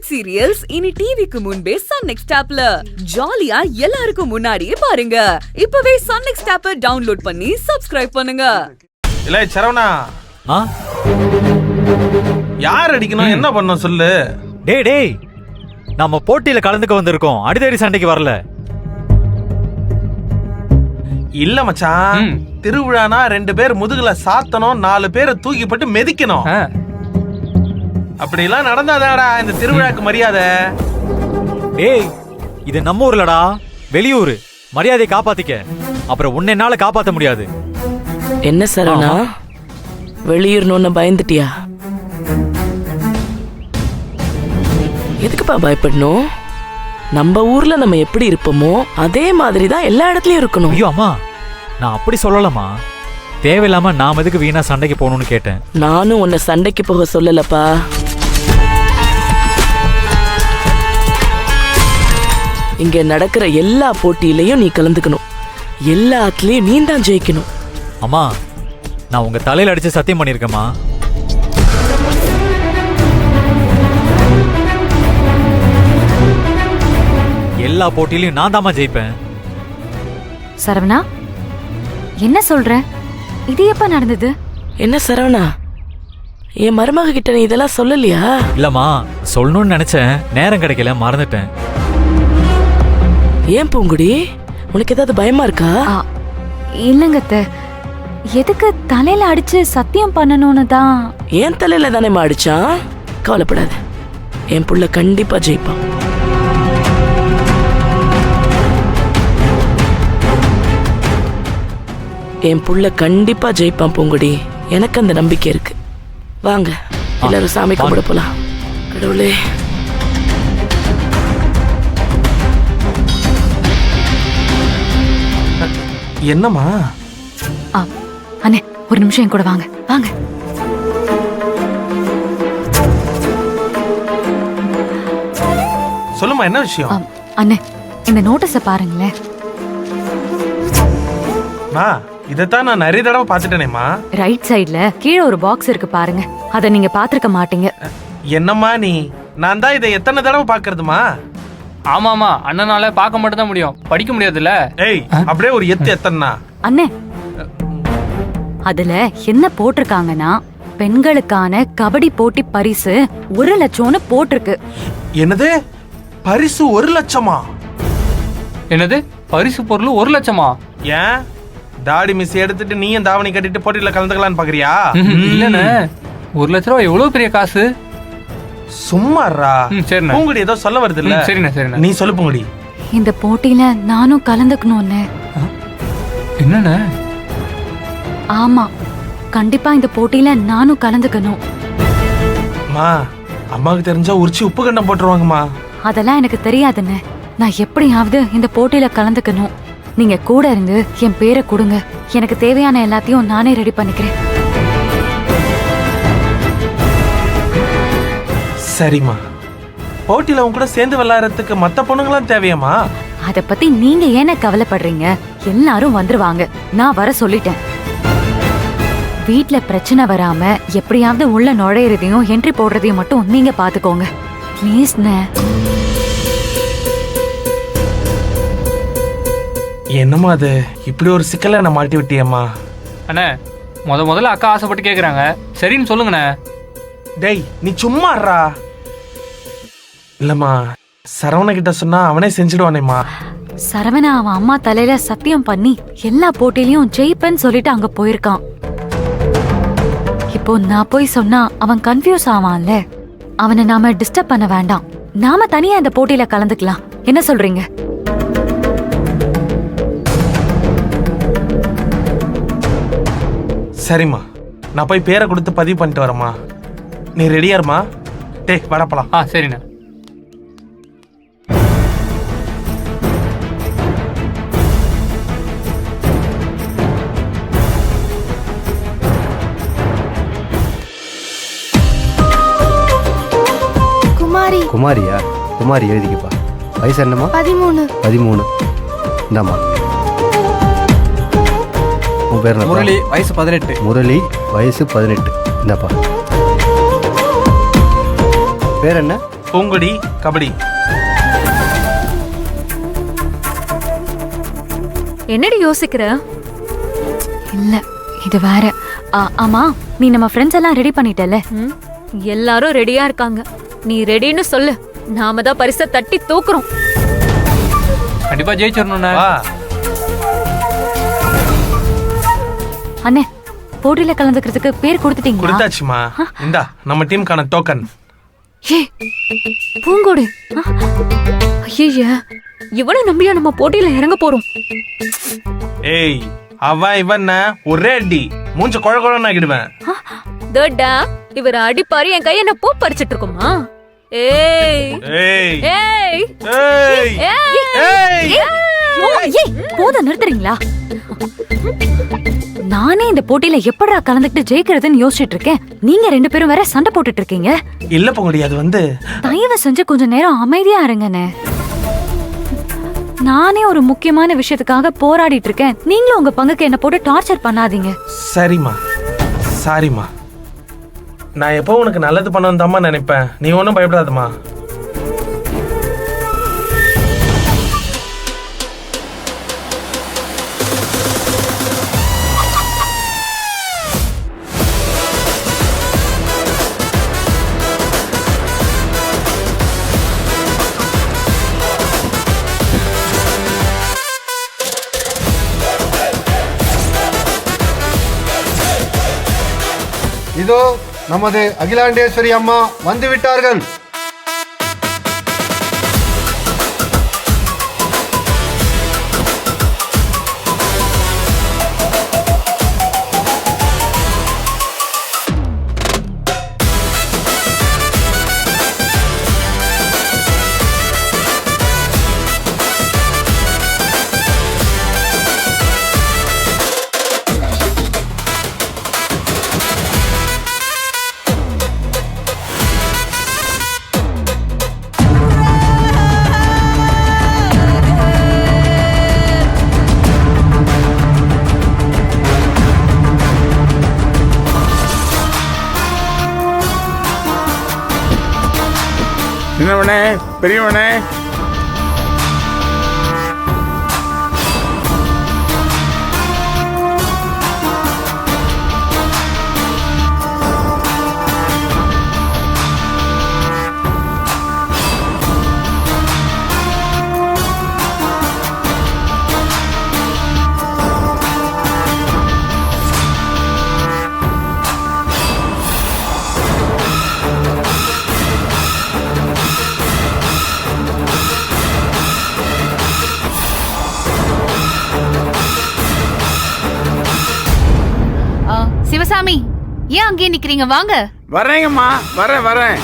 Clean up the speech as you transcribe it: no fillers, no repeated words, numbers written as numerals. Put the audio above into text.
Web serials இனி டிவிக்கு முன்பே சன் நெக்ஸ்ட் ஆப்ல ஜாலியா எல்லாருக்கும் முன்னாடியே பாருங்க. இப்பவே சன் நெக்ஸ்ட் ஆப்பை டவுன்லோட் பண்ணி சப்ஸ்கிரைப் பண்ணுங்க. இல்ல சரவணா, யார் அடிக்கணும், என்ன பண்ணணும் சொல்லு. டேய் நம்ம போட்டியில கலந்துக்க வந்திருக்கோம், அடிதடி சண்டைக்கு வரல. இல்ல மச்சான், திருவிழானா 2 பேர் முதுகுல சாத்தணும், 4 பேரை தூக்கி போட்டு மிதிக்கணும். அப்படிலாம் நடந்தாதாடா இந்த திருவிழாக்கு மரியாதை. டேய் இது நம்ம ஊர்லடா, வெளியூர். மரியாதையை காப்பாத்திக்க, அப்புறம் உன்னை என்னால காப்பாத்த முடியாது. என்ன சரவணா, வெளியூர்னு பயந்துட்டியா? எதுக்குப்பா பயப்படணும்? நம்ம ஊர்ல நம்ம எப்படி இருப்போமோ அதே மாதிரி தான் எல்லா இடத்துலயும் இருக்கணும். ஐயோ அம்மா, நான் அப்படி சொல்லலம்மா. தேவையில்லாம நாம் எதுக்கு வீணா சண்டைக்கு போகணும்னு கேட்டேன். நானும் உன்னை சண்டைக்கு போக சொல்லலப்பா. இங்க நடக்கிற எல்லா போட்டியிலையும் நீ கலந்துக்கணும், எல்லாத்துலயும் நீ தான் ஜெயிக்கணும். அம்மா, நான் உங்க தலையில அடிச்சு சத்தியம் பண்ணிருக்கேம்மா. எல்லா போட்டியிலையும் நான் தாமா ஜெயிப்பேன். சரவணா, என்ன சொல்ற? இது எப்ப நடந்தது? என்ன சரவணா, என் மருமக கிட்ட நீ இதெல்லாம் சொல்லலையா? இல்லம்மா, சொல்லணும்னு நினைச்சேன், நேரம் கிடைக்கல, மறந்துட்டேன். ஏன் பூங்குடி, உனக்கு ஏதாவது பயமா இருக்கா? இல்லங்க அத்தை, எதுக்கு தலையில அடிச்சு சத்தியம் பண்ணணும்னு தான். ஏன் தலையில தானே அடிச்சான், கவலைப்படாத, என் புள்ள கண்டிப்பா ஜெயிப்பான். என் புள்ள கண்டிப்பா ஜெயிப்பான் பூங்குடி, எனக்கு அந்த நம்பிக்கை இருக்கு. வாங்க எல்லாரும் சாமி கும்பிட போலாம். கடவுளே, என்னம்மா? அண்ணே ஒரு நிமிஷம் என் கூட வாங்க. வாங்க. சொல்லுமா, என்ன விஷயம்? அண்ணே, இந்த நோட்டீஸ பாருங்களேன். இதத்தான் நான் நிறைய தடவை பாத்துட்டேனேமா. ரைட் சைடுல கீழே ஒரு பாக்ஸ் இருக்கு பாருங்க, அத நீங்க பாத்துருக்க மாட்டீங்க. என்னம்மா நீ, நான் தான் இதை எத்தனை தடவை பாக்குறதுமா? ஆமாமா, அண்ணனால பார்க்க மட்டும் தான் முடியும், படிக்க முடியாதுல்ல. ஏய், அப்படியே ஒரு எத்தனா அண்ணே, அதுல என்ன போட்டிருக்காங்கன்னா, பெண்களுக்கான கபடி போட்டி பரிசு 1 லட்சம்னு போட்டிருக்கு. என்னது, பரிசு 1 லட்சமா? என்னது, பரிசு பொருள் 1 லட்சமா? ஏன் தாடி மிஸ் எடுத்துட்டு நீயும் தாவணி கட்டிட்டு போட்டியில கலந்துக்கலான்னு பாக்குறியா? இல்லண்ணே, 1 லட்ச ரூபா எவ்வளவு பெரிய காசு. சும்மாறா. சரிண்ணே, பூங்குடி ஏதோ சொல்ல வருது இல்ல? சரிண்ணே சரிண்ணே, நீ சொல்லு பூங்குடி. இந்த போட்டியில நானும் கலந்துக்கணும்னு. என்னண்ணே? ஆமா, கண்டிப்பா இந்த போட்டியில நானும் கலந்துக்கணும். அம்மாவுக்கு தெரிஞ்சா உரிச்சு உப்பு கண்டம் போட்டுருவாங்கம்மா. அதெல்லாம் எனக்கு தெரியாதுன்னு, நான் எப்படியாவது இந்த போட்டியில கலந்துக்கணும். நீங்க கூட இருந்து என் பேரை கொடுங்க, எனக்கு தேவையான எல்லாத்தையும் நானே ரெடி பண்ணிக்கிறேன். சரிம்மா, போட்டியில உன் கூட சேர்ந்து விளையாடுறதுக்கு மத்த பொண்ணுங்களாம் தேவையாமா? அத பத்தி நீங்க ஏன கவலைப்படுறீங்க? எல்லாரும் வந்துருவாங்க, நான் வர சொல்லிட்டேன். வீட்ல பிரச்சனை வராம எப்படியாவது உள்ள நுழையறதையும் என்ட்ரி போடுறதையும் மட்டும் நீங்க பாத்துக்கோங்க ப்ளீஸ்ண்ணே. என்னம்மா அது, இப்படி ஒரு சிக்கலை நான் மாட்டி விட்டியம்மா. அண்ணே, முதல்ல அக்கா ஆசைப்பட்டு கேக்குறாங்க, சரின்னு சொல்லுங்கண்ணே. டேய் நீ சும்மாறா. இல்லம்மா, சரவண கிட்ட சொன்னா அவனே செஞ்சிடுவானேம்மா. சரவணா அவன் அம்மா தலையில சத்தியம் பண்ணி எல்லா போட்டியிலயும் ஜெயிப்பேன்னு சொல்லிட்டு அங்க போயிருக்கான். இப்போ நான் போய் சொன்னா அவன் கன்ஃபியூஸ் ஆவான்ல. அவனை நாம டிஸ்டர்ப் பண்ண வேண்டாம், நாம தனியா இந்த போட்டியில கலந்துக்கலாம். என்ன சொல்றீங்க? சரிம்மா, நான் போய் பேரை கொடுத்து பதிவு பண்ணிட்டு வரேம்மா. நீ ரெடியா இருமா? டேய் வரப்பலாம். சரிண்ணே. குமாரியா? குமாரி எழுதிக்கப்பா. வயசு என்னம்மா? 13. இந்தாம்மா. உன் பேர் என்ன? முரளி, வயசு 18. முரளி, வயசு 18. இந்தாப்பா. பேர் என்ன? பூங்கொடி கபடி. என்னடி யோசிக்கிற? இல்ல இது வேற. ஆமா, நீ நம்ம ஃப்ரெண்ட்ஸ் எல்லாம் ரெடி பண்ணிட்டல? எல்லாரும் ரெடியா இருக்காங்க. நீ ரெடின்னு சொல்லு, நாம தான் பரிசை தட்டி தூக்குறோம். கண்டிப்பா ஜெயிச்சிடணும்ண்ணே. வா. அண்ணே, போட்டியில கலந்துக்கிறதுக்கு பேர் கொடுத்துட்டீங்களா? கொடுத்தாச்சுமா. இந்தா நம்ம டீமுக்கான டோக்கன். ஏ பூங்கோடு, ஐய இவனை நம்பியா நம்ம போட்டியில இறங்க போறோம்? ஏய், அவன் இவன் ஒரே அடி மூஞ்ச குழ குழன்னு ஆகிடுவேன். தடா, இவர் அடிப்பாரு, என் கைய என்ன பூ பறிச்சிட்டு இருக்குமா? ஏய் ஏய் ஏய் ஏய் ஏய் ஏய், போதும் நிறுத்துறீங்களா? நானே இந்த போட்டியில எப்படா கலந்துக்கிட்டு ஜெயிக்கிறதுன்னு யோசிச்சுட்டு இருக்கேன். நீங்க 2 பேரும் வேற சண்டை போட்டுட்டு இருக்கீங்க. இல்ல பொங்கடி, அது வந்து தயவு செஞ்சு கொஞ்ச நேரம் அமைதியா இருங்கண்ணே. நானே ஒரு முக்கியமான விஷயத்துக்காக போராடிட்டு இருக்கேன். நீங்களும் உங்க பங்குக்கு என்ன போட்டு டார்ச்சர் பண்ணாதீங்க. சரிம்மா, சாரிம்மா. நான் எப்போ உனக்கு நல்லது பண்ணணும் தாம்மா நினைப்பேன். நீ ஒன்றும் பயப்படாதம்மா. இதோ நமது அகிலாண்டேஸ்வரி அம்மா வந்து விட்டார்கள். சின்னவனே, பெரியவனே, சிவசாமி, ஏன் அங்கேயே நிக்கிறீங்க? வாங்க. வரேங்கம்மா, வரேன்.